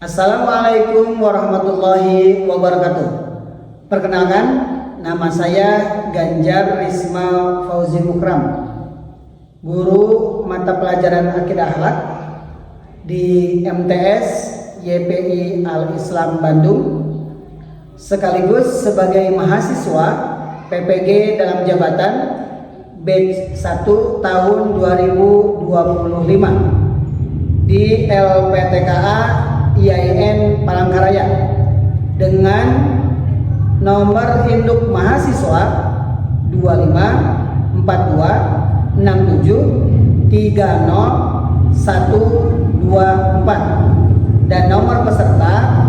Assalamualaikum warahmatullahi wabarakatuh. Perkenalkan, nama saya Ganjar Risma Fauzi Mukram, guru mata pelajaran Akidah Akhlak di MTS YPI Al-Islam Bandung, sekaligus sebagai mahasiswa PPG dalam jabatan batch 1 tahun 2025 di LPTKA IAIN Palangkaraya dengan nomor induk mahasiswa 254267300124 dan nomor peserta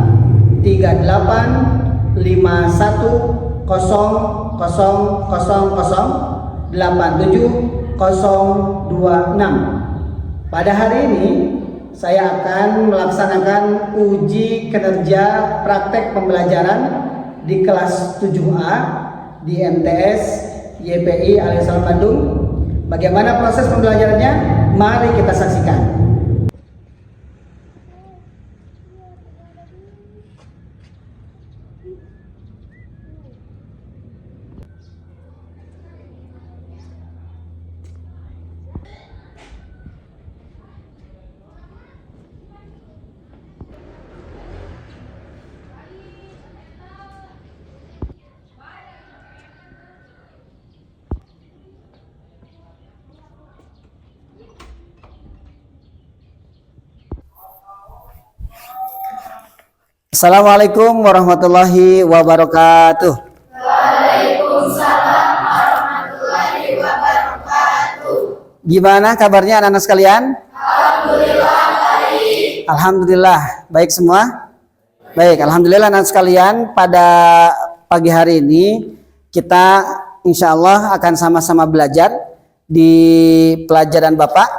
3851008726. Pada hari ini saya akan melaksanakan uji kinerja praktek pembelajaran di kelas 7A di MTS YPI Al-Islam Bandung. Bagaimana proses pembelajarannya? Mari kita saksikan. Assalamualaikum warahmatullahi wabarakatuh. Waalaikumsalam warahmatullahi wabarakatuh. Gimana kabarnya anak-anak sekalian? Alhamdulillah baik. Alhamdulillah baik semua. Baik, alhamdulillah anak sekalian, pada pagi hari ini kita insya Allah akan sama-sama belajar di pelajaran Bapak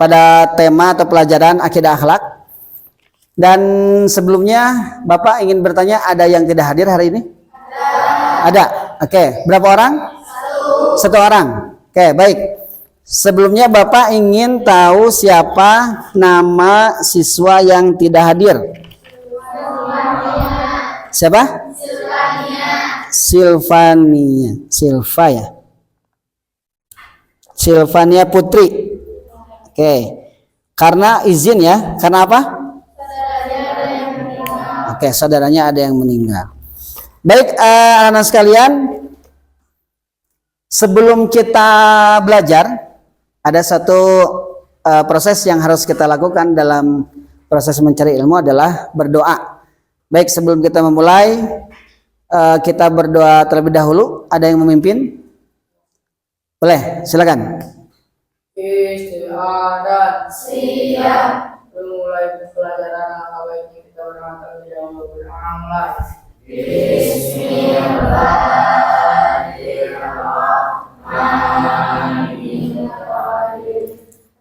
pada tema atau pelajaran Akidah Akhlak. Dan sebelumnya Bapak ingin bertanya, ada yang tidak hadir hari ini? Ada. Oke, berapa orang? Satu orang. Oke, baik. Sebelumnya Bapak ingin tahu siapa nama siswa yang tidak hadir? Siapa? Silvania. Silva ya. Silvania Putri. Oke. Karena izin ya. Karena apa? Oke, saudaranya ada yang meninggal. Baik, anak-anak sekalian, sebelum kita belajar, ada satu proses yang harus kita lakukan dalam proses mencari ilmu adalah berdoa. Baik, sebelum kita memulai, kita berdoa terlebih dahulu. Ada yang memimpin? Boleh, silakan. Istiadat. Siap. Memulai pelajaran apa yang kita berangkat dalam beramal. Bismillahirrahmanirrahim.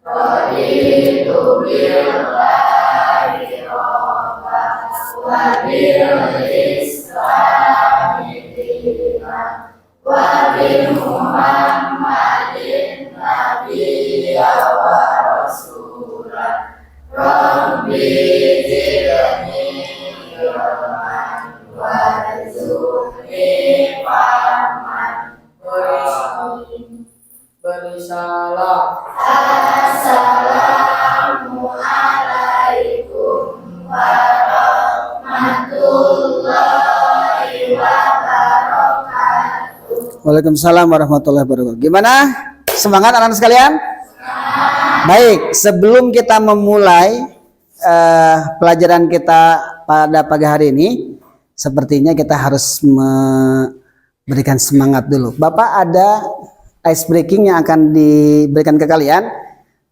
Raditu billahi rabban wa bil islami dinan wa bi Muhammadin nabiyya wa rasulah. Rabbi zidni ilman warzuqni fahman. Berisalah. Assalamu alaikum warahmatullahi wabarakatuh. Waalaikumsalam warahmatullahi wabarakatuh. Gimana? Semangat anak-anak sekalian? Baik, sebelum kita memulai pelajaran kita pada pagi hari ini, sepertinya kita harus memberikan semangat dulu. Bapak ada ice breaking yang akan diberikan ke kalian.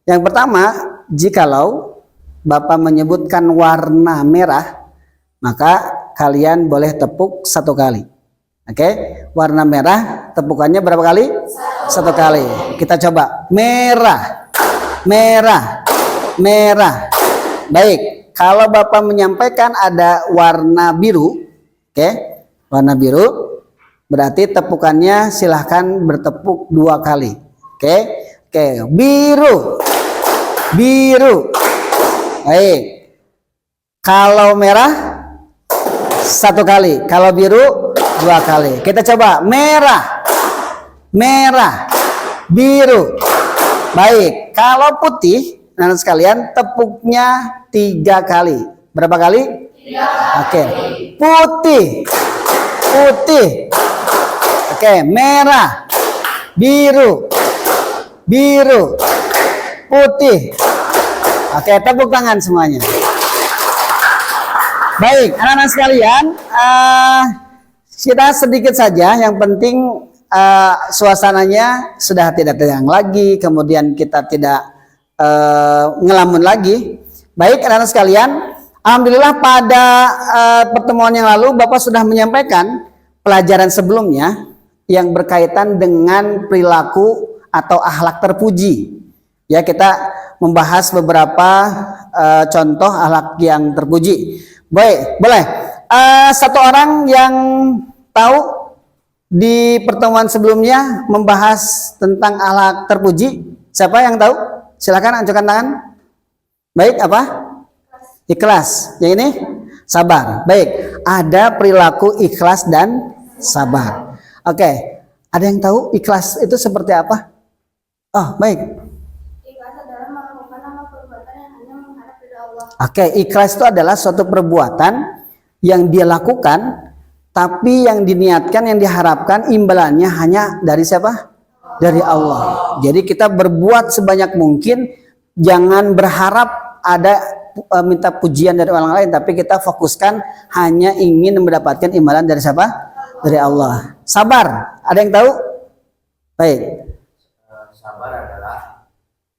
Yang pertama, jikalau Bapak menyebutkan warna merah, maka kalian boleh tepuk satu kali. Oke, warna merah, tepukannya berapa kali? Satu kali. Kita coba. Merah. Merah, merah. Baik, kalau Bapak menyampaikan ada warna biru, oke, warna biru, berarti tepukannya silahkan bertepuk 2 kali, oke, biru, biru. Baik, Kalau merah 1 kali, kalau biru 2 kali. Kita coba merah, merah, biru. Baik, kalau putih, anak sekalian tepuknya 3 kali. Berapa kali? 3 kali. Oke, putih, putih. Oke, merah, biru, biru, putih. Oke, tepuk tangan semuanya. Baik, anak-anak sekalian, kita sedikit saja. Yang penting suasananya sudah tidak tegang lagi, kemudian kita tidak ngelamun lagi. Baik, anak-anak sekalian, alhamdulillah pada pertemuan yang lalu Bapak sudah menyampaikan pelajaran sebelumnya yang berkaitan dengan perilaku atau akhlak terpuji. Ya, kita membahas beberapa contoh akhlak yang terpuji. Baik, boleh. Satu orang yang tahu di pertemuan sebelumnya membahas tentang akhlak terpuji. Siapa yang tahu? Silakan ajukan tangan. Baik, apa? Ikhlas. Yang ini? Sabar. Baik, ada perilaku ikhlas dan sabar. Oke, ada yang tahu ikhlas itu seperti apa? Oh, baik. Oke, ikhlas itu adalah suatu perbuatan yang dia lakukan, tapi yang diniatkan, yang diharapkan imbalannya hanya dari siapa? Dari Allah. Jadi kita berbuat sebanyak mungkin, jangan berharap ada minta pujian dari orang lain, tapi kita fokuskan hanya ingin mendapatkan imbalan dari siapa? Dari Allah. Sabar, ada yang tahu? Baik. Sabar adalah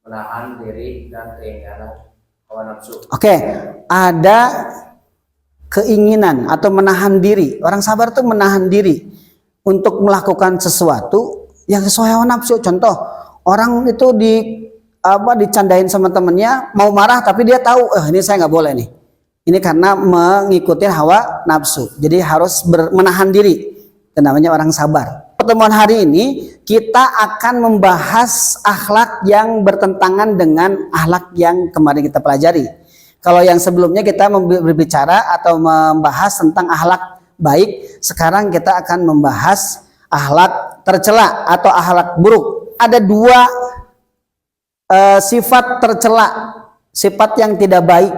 menahan diri dan keinginan hawa nafsu. Oke, ada keinginan atau menahan diri. Orang sabar tuh menahan diri untuk melakukan sesuatu yang sesuai hawa nafsu. Contoh, orang itu dicandain sama temennya, mau marah tapi dia tahu, ini saya nggak boleh nih. Ini karena mengikuti hawa nafsu. Jadi harus menahan diri. Itu namanya orang sabar. Pertemuan hari ini kita akan membahas akhlak yang bertentangan dengan akhlak yang kemarin kita pelajari. Kalau yang sebelumnya kita berbicara atau membahas tentang akhlak baik, sekarang kita akan membahas akhlak tercela atau akhlak buruk. Ada 2 sifat tercela, sifat yang tidak baik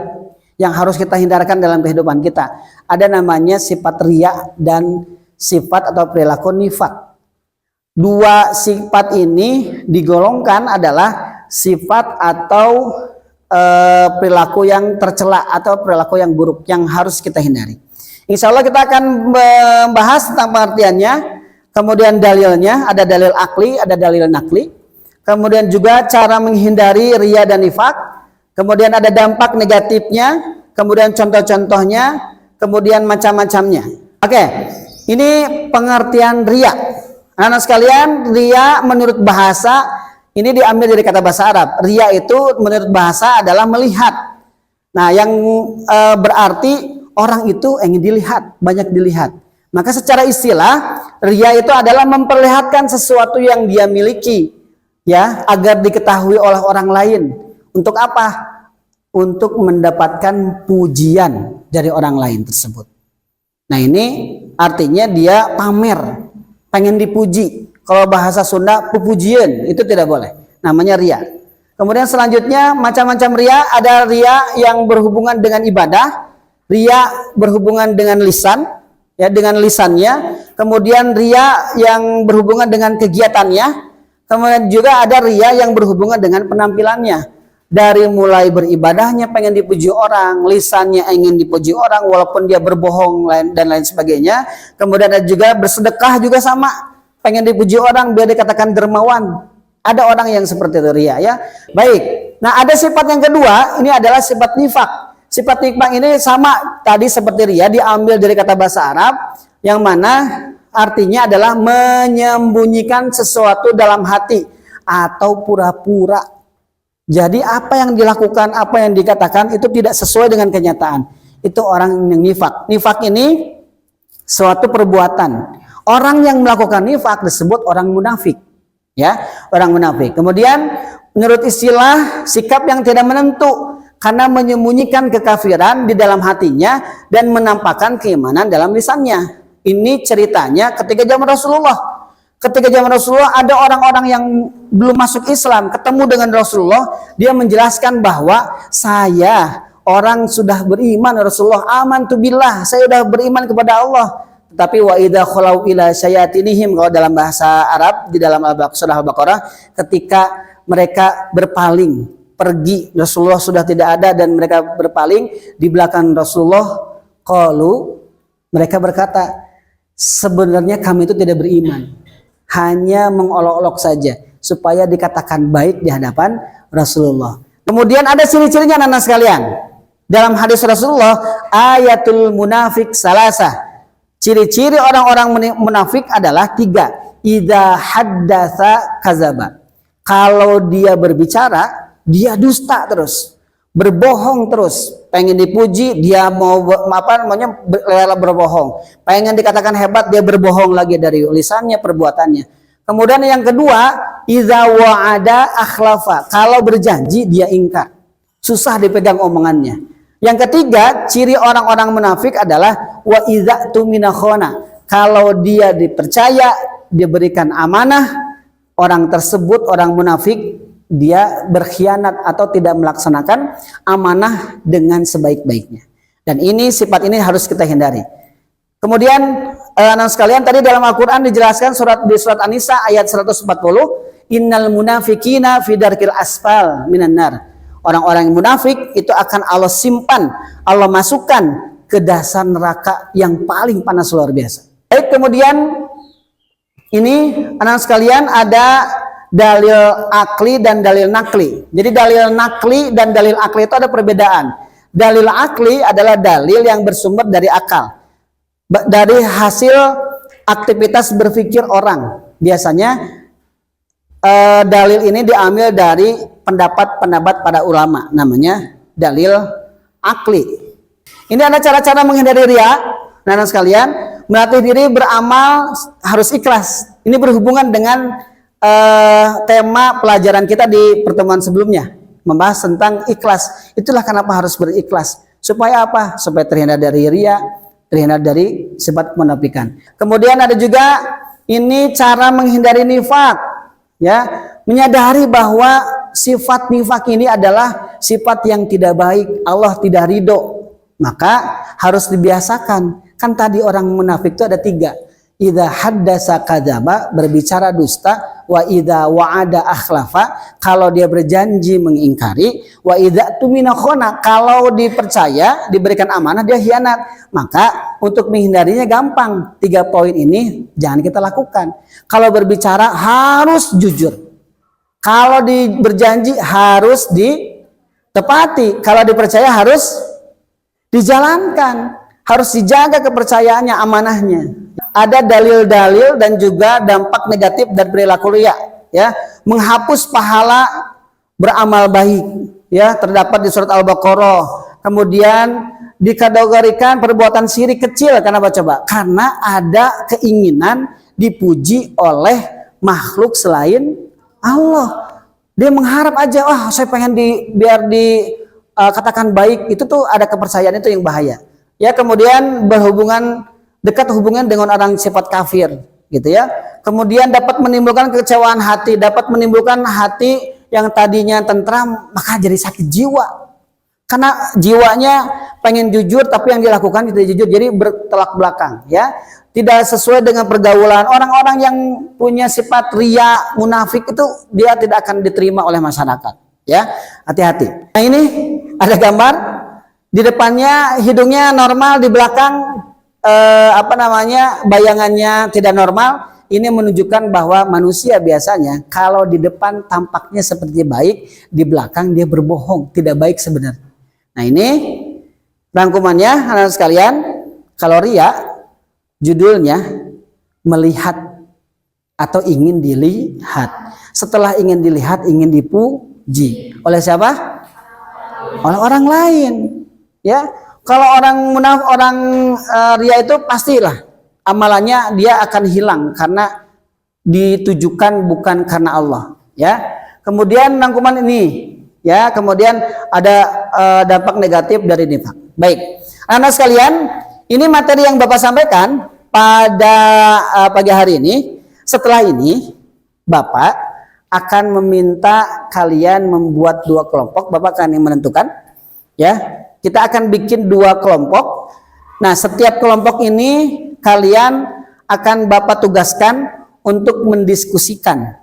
yang harus kita hindarkan dalam kehidupan kita. Ada namanya sifat riya dan sifat atau perilaku nifak. 2 sifat ini digolongkan adalah sifat atau perilaku yang tercela atau perilaku yang buruk yang harus kita hindari. Insya Allah kita akan membahas tentang pengertiannya, kemudian dalilnya, ada dalil akli, ada dalil nakli, kemudian juga cara menghindari riya dan nifak, kemudian ada dampak negatifnya, kemudian contoh-contohnya, kemudian macam-macamnya. Oke, ini pengertian riya. Anak sekalian, riya menurut bahasa ini diambil dari kata bahasa Arab. Riya itu menurut bahasa adalah melihat. Nah, yang berarti orang itu ingin dilihat, banyak dilihat. Maka secara istilah, riya itu adalah memperlihatkan sesuatu yang dia miliki, ya, agar diketahui oleh orang lain. Untuk apa? Untuk mendapatkan pujian dari orang lain tersebut. Nah, ini artinya dia pamer, pengen dipuji. Kalau bahasa Sunda, pupujian, itu tidak boleh. Namanya riya. Kemudian selanjutnya macam-macam riya. Ada riya yang berhubungan dengan ibadah, riya berhubungan dengan lisan, ya, dengan lisannya. Kemudian riya yang berhubungan dengan kegiatannya. Kemudian juga ada riya yang berhubungan dengan penampilannya. Dari mulai beribadahnya pengen dipuji orang, lisannya ingin dipuji orang walaupun dia berbohong dan lain sebagainya. Kemudian ada juga bersedekah juga sama, pengen dipuji orang biar dikatakan dermawan. Ada orang yang seperti itu riya, ya. Baik. Nah, ada sifat yang kedua, ini adalah sifat nifak. Sifat nifak ini sama tadi seperti riya, diambil dari kata bahasa Arab yang mana artinya adalah menyembunyikan sesuatu dalam hati atau pura-pura. Jadi apa yang dilakukan, apa yang dikatakan itu tidak sesuai dengan kenyataan. Itu orang yang nifak. Nifak ini suatu perbuatan. Orang yang melakukan nifak disebut orang munafik. Ya, orang munafik. Kemudian menurut istilah sikap yang tidak menentu. karena menyembunyikan kekafiran di dalam hatinya dan menampakkan keimanan dalam lisannya. Ini ceritanya ketika zaman Rasulullah. Ketika zaman Rasulullah ada orang-orang yang belum masuk Islam, ketemu dengan Rasulullah, dia menjelaskan bahwa saya orang sudah beriman Rasulullah, amantu billah, saya sudah beriman kepada Allah. Tetapi wa idza khalau ila syayatinihim, kalau dalam bahasa Arab di dalam surah Al-Baqarah, ketika mereka berpaling, pergi, Rasulullah sudah tidak ada dan mereka berpaling di belakang Rasulullah, qalu, mereka berkata, sebenarnya kami itu tidak beriman, hanya mengolok-olok saja supaya dikatakan baik di hadapan Rasulullah. Kemudian ada ciri-cirinya anak-anak sekalian. Dalam hadis Rasulullah, ayatul munafik salasa. Ciri-ciri orang-orang munafik adalah 3. Idza haddatsa kadzaba. Kalau dia berbicara, dia dusta terus, berbohong terus. Pengen dipuji, dia mau berbohong. Pengen dikatakan hebat, dia berbohong lagi dari lisannya, perbuatannya. Kemudian yang kedua, idza wa'ada akhlafa. Kalau berjanji dia ingkar, susah dipegang omongannya. Yang ketiga, ciri orang-orang munafik adalah wa idza tumina khana. Kalau dia dipercaya, diberikan amanah, orang tersebut, orang munafik, dia berkhianat atau tidak melaksanakan amanah dengan sebaik-baiknya. Dan ini, sifat ini harus kita hindari. Kemudian anak sekalian, tadi dalam Al-Quran dijelaskan di surat An-Nisa ayat 140, innal munafikina fi darkil asfal minan nar. Orang-orang yang munafik itu akan Allah simpan, Allah masukkan ke dasar neraka yang paling panas luar biasa. Baik, kemudian ini anak sekalian ada dalil akli dan dalil nakli. Jadi dalil nakli dan dalil akli itu ada perbedaan. Dalil akli adalah dalil yang bersumber dari akal, dari hasil aktivitas berpikir orang. Biasanya dalil ini diambil dari pendapat-pendapat para ulama, namanya dalil akli. Ini ada cara-cara menghindari riya. Nah, sekalian, melatih diri beramal harus ikhlas. Ini berhubungan dengan tema pelajaran kita di pertemuan sebelumnya, membahas tentang ikhlas. Itulah kenapa harus berikhlas. Supaya apa? Supaya terhindar dari riya, terhindar dari sifat kemunafikan. Kemudian ada juga ini cara menghindari nifak, ya, menyadari bahwa sifat nifak ini adalah sifat yang tidak baik, Allah tidak ridho. Maka harus dibiasakan. Kan tadi orang munafik itu ada 3. Idza haddasa kadzaba, berbicara dusta, wa idza wa'ada akhlafa, kalau dia berjanji mengingkari, wa idza tumina khana, kalau dipercaya, diberikan amanah dia khianat. Maka untuk menghindarinya gampang. 3 poin ini jangan kita lakukan. Kalau berbicara harus jujur. Kalau berjanji harus ditepati. Kalau dipercaya harus dijalankan. Harus dijaga kepercayaannya, amanahnya. Ada dalil-dalil dan juga dampak negatif dari perilaku riya, ya. Menghapus pahala beramal baik, ya, terdapat di surat Al-Baqarah. Kemudian dikategorikan perbuatan syirik kecil. Kenapa coba? Karena ada keinginan dipuji oleh makhluk selain Allah. Dia mengharap aja, wah saya pengen biar katakan baik. Itu tuh ada kepercayaan itu yang bahaya. Ya, kemudian dekat hubungan dengan orang sifat kafir, gitu ya. Kemudian dapat menimbulkan kekecewaan hati, dapat menimbulkan hati yang tadinya tentram maka jadi sakit jiwa. Karena jiwanya pengen jujur tapi yang dilakukan tidak jujur, jadi bertolak belakang, ya. Tidak sesuai dengan pergaulan. Orang-orang yang punya sifat riya, munafik itu dia tidak akan diterima oleh masyarakat, ya. Hati-hati. Nah, ini ada gambar. Di depannya hidungnya normal, di belakang bayangannya tidak normal. Ini menunjukkan bahwa manusia biasanya kalau di depan tampaknya seperti baik, di belakang dia berbohong, tidak baik sebenarnya. Nah, ini rangkumannya anak sekalian. Kalau riya judulnya melihat atau ingin dilihat. Setelah ingin dilihat, ingin dipuji. Oleh siapa? Oleh orang lain. Ya, kalau orang riya itu pastilah amalannya dia akan hilang karena ditujukan bukan karena Allah. Ya, kemudian rangkuman ini ya, kemudian ada dampak negatif dari nifak. Baik, anak-anak sekalian, ini materi yang Bapak sampaikan pada pagi hari ini. Setelah ini Bapak akan meminta kalian membuat 2 kelompok. Bapak akan yang menentukan, ya. Kita akan bikin 2 kelompok. Nah, setiap kelompok ini kalian akan Bapak tugaskan untuk mendiskusikan,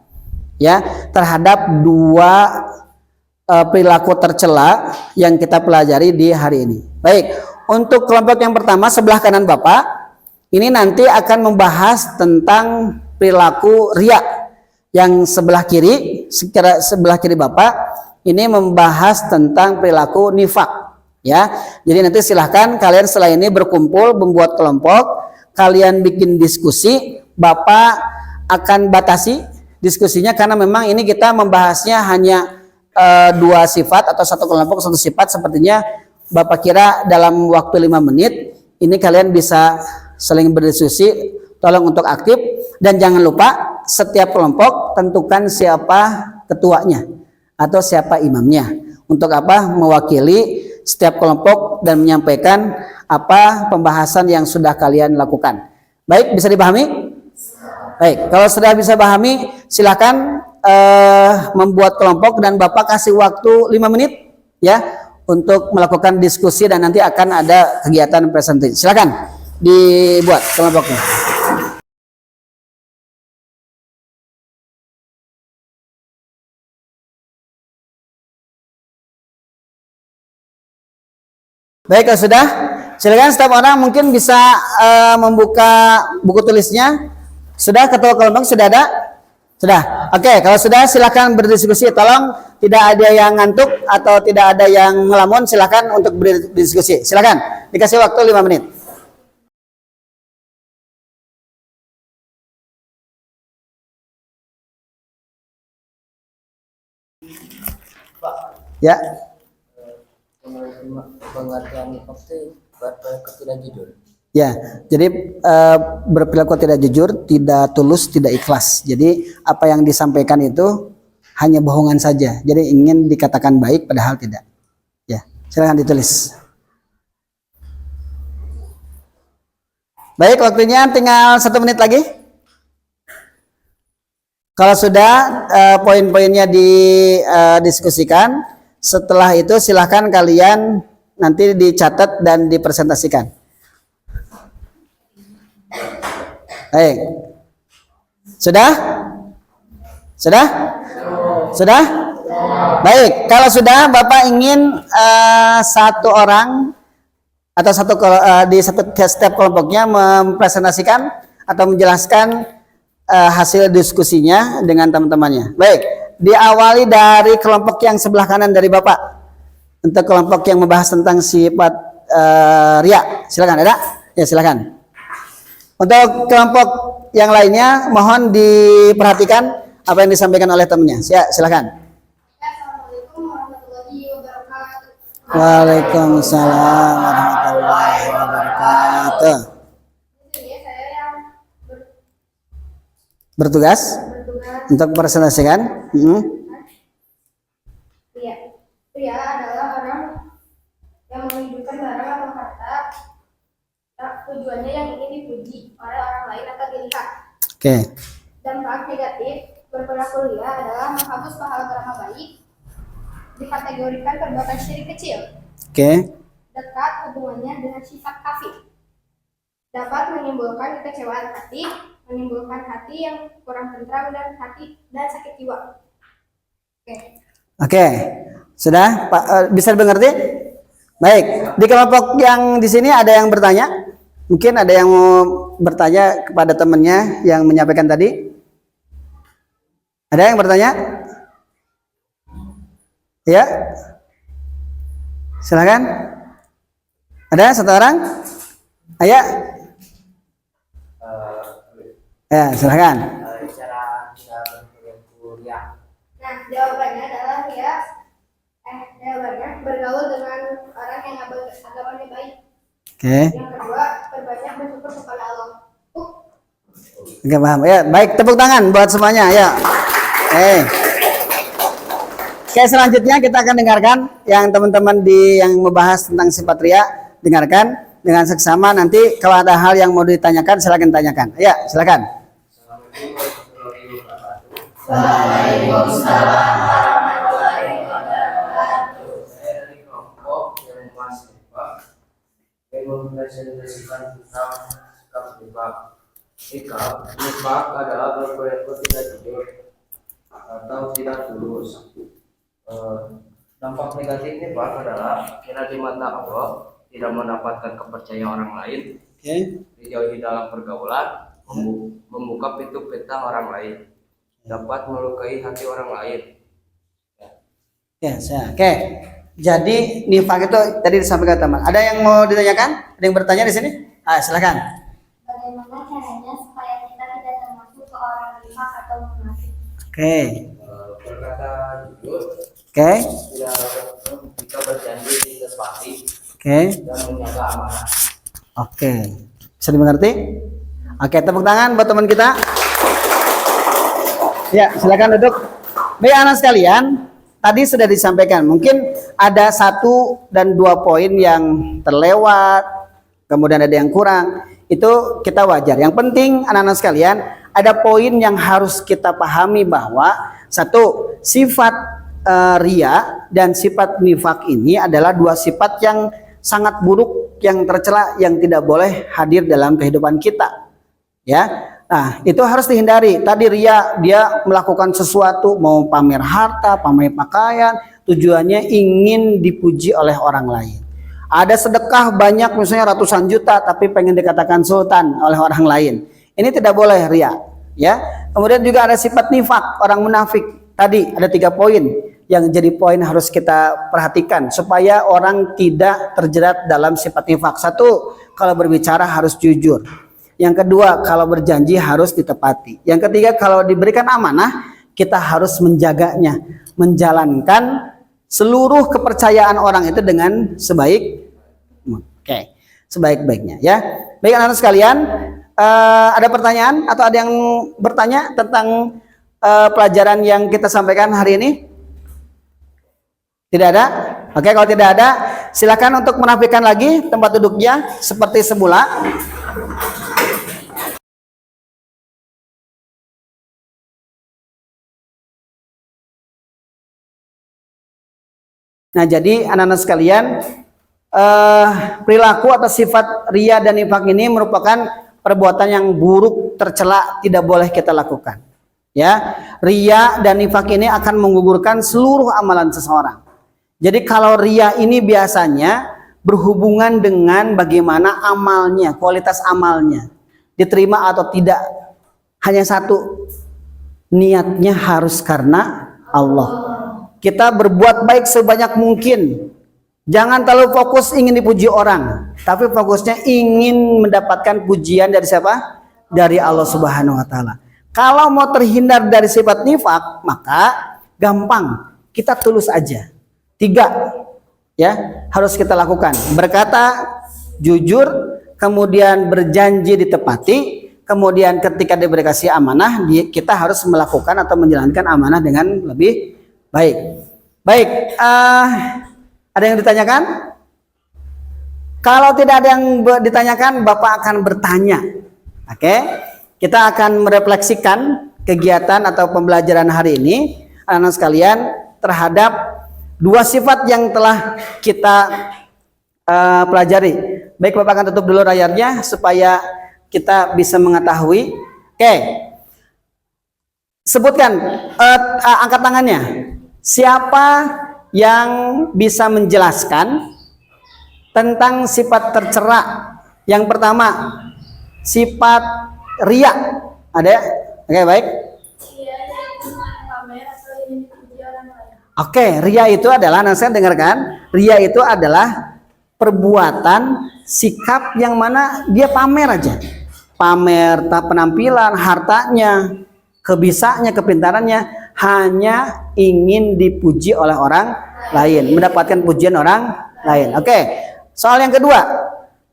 ya, terhadap 2 perilaku tercela yang kita pelajari di hari ini. Baik, untuk kelompok yang pertama sebelah kanan Bapak, ini nanti akan membahas tentang perilaku riya. Yang sebelah kiri, sebelah kiri Bapak, ini membahas tentang perilaku nifak. Ya, jadi nanti silahkan kalian setelah ini berkumpul membuat kelompok, kalian bikin diskusi. Bapak akan batasi diskusinya karena memang ini kita membahasnya hanya 2 sifat atau 1 kelompok 1 sifat. Sepertinya Bapak kira dalam waktu 5 menit ini kalian bisa saling berdiskusi. Tolong untuk aktif dan jangan lupa setiap kelompok tentukan siapa ketuanya atau siapa imamnya. Untuk apa? Mewakili setiap kelompok dan menyampaikan apa pembahasan yang sudah kalian lakukan. Baik, bisa dipahami? Baik, kalau sudah bisa pahami, silakan membuat kelompok dan Bapak kasih waktu 5 menit ya untuk melakukan diskusi dan nanti akan ada kegiatan presentasi. Silakan dibuat kelompoknya. Baik, kalau sudah, silakan setiap orang mungkin bisa membuka buku tulisnya. Sudah, ketua kelompok sudah ada? Sudah. Oke, kalau sudah silakan berdiskusi. Tolong tidak ada yang ngantuk atau tidak ada yang ngelamun, silakan untuk berdiskusi. Silakan. Dikasih waktu 5 menit. Ya. Pengertian nifak itu berperilaku tidak jujur. Ya, jadi berperilaku tidak jujur, tidak tulus, tidak ikhlas. Jadi apa yang disampaikan itu hanya bohongan saja. Jadi ingin dikatakan baik padahal tidak. Ya, silakan ditulis. Baik, waktunya tinggal 1 menit lagi. Kalau sudah poin-poinnya didiskusikan, setelah itu silahkan kalian nanti dicatat dan dipresentasikan. Baik. Sudah? Sudah? Sudah? Baik, kalau sudah Bapak ingin 1 orang atau di setiap kelompoknya mempresentasikan atau menjelaskan hasil diskusinya dengan teman-temannya. Baik, diawali dari kelompok yang sebelah kanan dari Bapak. Untuk kelompok yang membahas tentang sifat riya, silakan. Ada? Ya, silakan. Untuk kelompok yang lainnya, mohon diperhatikan apa yang disampaikan oleh temannya. Silakan. Assalamualaikum warahmatullahi wabarakatuh. Waalaikumsalam warahmatullahi wabarakatuh. Di sini saya yang Bertugas bertugas. untuk presentasikan. Pria adalah orang yang menunjukkan barang atau harta tujuannya yang ingin dipuji oleh orang lain atau dilihat. Oke. Dampak negatif berperilaku ria adalah menghapus pahala beramal baik, dikategorikan perbuatan syirik kecil, Oke. dekat hubungannya dengan sifat kafir, dapat menimbulkan kekecewaan hati, menimbulkan hati yang kurang tentram dan sakit jiwa. Oke. Sudah, Pak, bisa dimengerti? Baik, di kelompok yang di sini ada yang bertanya? Mungkin ada yang mau bertanya kepada temannya yang menyampaikan tadi? Ada yang bertanya? Ya? Silakan. Ada 1 orang? Ayo. Ya, silakan. Cara kita berperilaku riya. Nah, jawabannya adalah jawabannya bergaul dengan orang yang agamanya baik. Oke. Yang kedua, berbanyak bersyukur kepada Allah. Oke, paham. Ya, baik, tepuk tangan buat semuanya. Ya. Oke, selanjutnya kita akan dengarkan yang teman-teman yang membahas tentang sifat ria, dengarkan dengan seksama. Nanti kalau ada hal yang mau ditanyakan, silakan tanyakan. Ya, silakan. Mempresentasikan tentang sikap nifak. Nifak adalah berperilaku tidak jujur atau tidak tulus. Dampak negatif nifak adalah kira di mata Allah, tidak mendapatkan kepercayaan orang lain, dijauhi dalam pergaulan, membuka pintu fitnah orang lain, dapat melukai hati orang lain. Oke. Jadi nifak itu tadi disampaikan teman. Ada yang mau ditanyakan? Ada yang bertanya di sini? Silakan. Bagaimana caranya supaya kita tidak termasuk ke orang nifak atau munafik? Oke. Berkata jujur, Oke. tidak jika berjanji ditepati, dan menjaga amanah. Oke. Bisa dimengerti? Oke, tepuk tangan buat teman kita. Ya, silakan duduk. Baik anak sekalian, tadi sudah disampaikan, mungkin ada 1 dan 2 poin yang terlewat, kemudian ada yang kurang. Itu kita wajar. Yang penting anak-anak sekalian, ada poin yang harus kita pahami bahwa 1, sifat ria dan sifat nifak ini adalah 2 sifat yang sangat buruk, yang tercela, yang tidak boleh hadir dalam kehidupan kita. Ya. Nah, itu harus dihindari. Tadi ria, dia melakukan sesuatu, mau pamer harta, pamer pakaian, tujuannya ingin dipuji oleh orang lain. Ada sedekah banyak, misalnya ratusan juta, tapi pengen dikatakan sultan oleh orang lain. Ini tidak boleh ria. Ya. Kemudian juga ada sifat nifak, orang munafik. Tadi ada 3 poin yang jadi poin harus kita perhatikan supaya orang tidak terjerat dalam sifat nifak. 1, kalau berbicara harus jujur. Yang kedua, kalau berjanji harus ditepati. Yang ketiga, kalau diberikan amanah, kita harus menjaganya, menjalankan seluruh kepercayaan orang itu dengan sebaik-baiknya. Ya, baik anak-anak sekalian, ada pertanyaan atau ada yang bertanya tentang pelajaran yang kita sampaikan hari ini? Tidak ada? Oke, kalau tidak ada, silakan untuk menampilkan lagi tempat duduknya seperti semula. Nah, jadi anak-anak sekalian, perilaku atau sifat ria dan nifak ini merupakan perbuatan yang buruk, tercela, tidak boleh kita lakukan. Ya, ria dan nifak ini akan menggugurkan seluruh amalan seseorang. Jadi kalau ria ini biasanya berhubungan dengan bagaimana amalnya, kualitas amalnya, diterima atau tidak. Hanya 1, niatnya harus karena Allah. Kita berbuat baik sebanyak mungkin. Jangan terlalu fokus ingin dipuji orang, tapi fokusnya ingin mendapatkan pujian dari siapa? Dari Allah Subhanahu wa taala. Kalau mau terhindar dari sifat nifak, maka gampang, kita tulus aja. 3 ya, harus kita lakukan. Berkata jujur, kemudian berjanji ditepati, kemudian ketika diberi amanah, kita harus melakukan atau menjalankan amanah dengan lebih baik. Baik, ada yang ditanyakan? Kalau tidak ada yang ditanyakan, Bapak akan bertanya. Oke, kita akan merefleksikan kegiatan atau pembelajaran hari ini, anak-anak sekalian, terhadap 2 sifat yang telah kita pelajari. Baik, Bapak akan tutup dulu layarnya supaya kita bisa mengetahui. Oke, sebutkan, angkat tangannya. Siapa yang bisa menjelaskan tentang sifat tercela? Yang pertama, sifat ria. Ada? Oke, baik. Oke, ria itu adalah, nah saya dengarkan, ria itu adalah perbuatan, sikap yang mana dia pamer aja. Pamer penampilan, hartanya, kebisaannya, kepintarannya, hanya ingin dipuji oleh orang lain, mendapatkan pujian orang lain. Oke, soal yang kedua,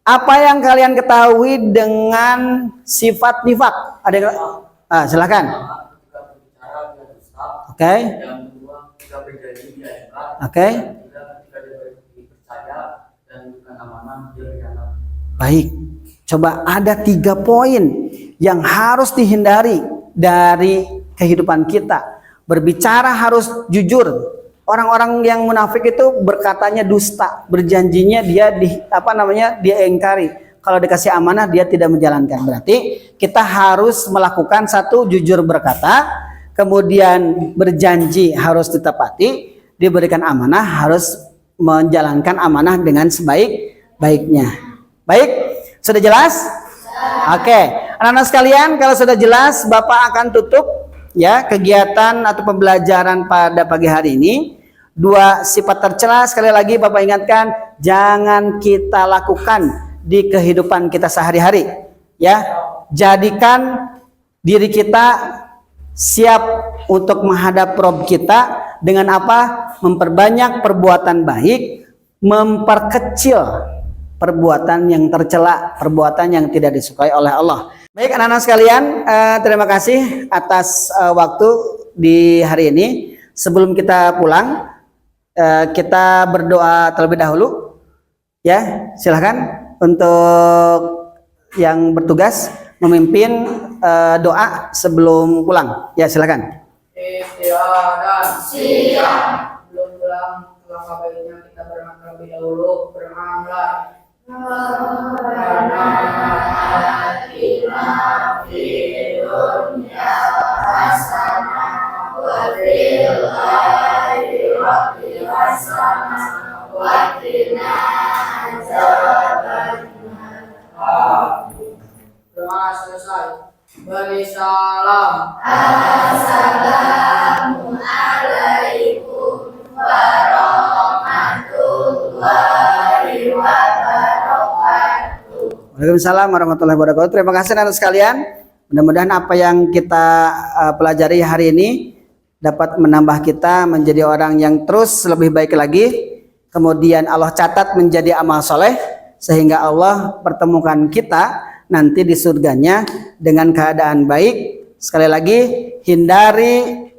apa yang kalian ketahui dengan sifat nifak? Ada yang silakan. Oke. Yang kedua, tidak berjanji dia ikat. Oke. Ketika dia percaya dan bukan amanah dia berkhianat. Baik. Coba ada 3 poin yang harus dihindari dari kehidupan kita. Berbicara harus jujur. Orang-orang yang munafik itu berkatanya dusta, berjanjinya dia dia engkari. Kalau dikasih amanah dia tidak menjalankan. Berarti kita harus melakukan satu, jujur berkata, kemudian berjanji harus ditepati, diberikan amanah harus menjalankan amanah dengan sebaik-baiknya. Baik, sudah jelas? Oke, anak-anak sekalian, kalau sudah jelas, Bapak akan tutup ya kegiatan atau pembelajaran pada pagi hari ini. 2 sifat tercela, sekali lagi Bapak ingatkan, jangan kita lakukan di kehidupan kita sehari-hari. Ya, jadikan diri kita siap untuk menghadap Rob kita dengan apa? Memperbanyak perbuatan baik, memperkecil perbuatan yang tercela, perbuatan yang tidak disukai oleh Allah. Baik anak-anak sekalian, terima kasih atas waktu di hari ini. Sebelum kita pulang, kita berdoa terlebih dahulu. Ya, silahkan untuk yang bertugas memimpin doa sebelum pulang. Ya, silakan. Istirahat. Siap. Belum pulang, langkah baiknya kita berangkat terlebih dahulu. Berangkat. Rabbana atina fid dunya hasanah wa fil akhirati hasanah wa qina adzabannar. Doa selesai. Beri salam. Assalamu alaikum warahmatullahi wabarakatuh. Waalaikumsalam warahmatullahi wabarakatuh. Terima kasih anak sekalian. Mudah-mudahan apa yang kita pelajari hari ini dapat menambah kita menjadi orang yang terus lebih baik lagi. Kemudian Allah catat menjadi amal soleh sehingga Allah pertemukan kita nanti di surganya dengan keadaan baik. Sekali lagi, hindari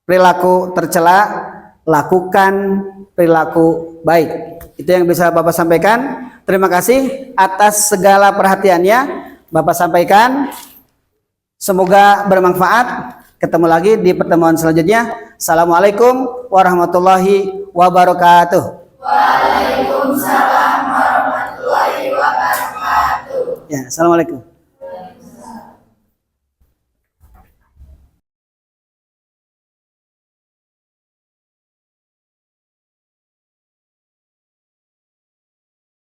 perilaku tercela, lakukan perilaku baik. Itu yang bisa Bapak sampaikan. Terima kasih atas segala perhatiannya Bapak sampaikan. Semoga bermanfaat. Ketemu lagi di pertemuan selanjutnya. Assalamualaikum warahmatullahi wabarakatuh. Waalaikumsalam warahmatullahi wabarakatuh. Ya, assalamualaikum.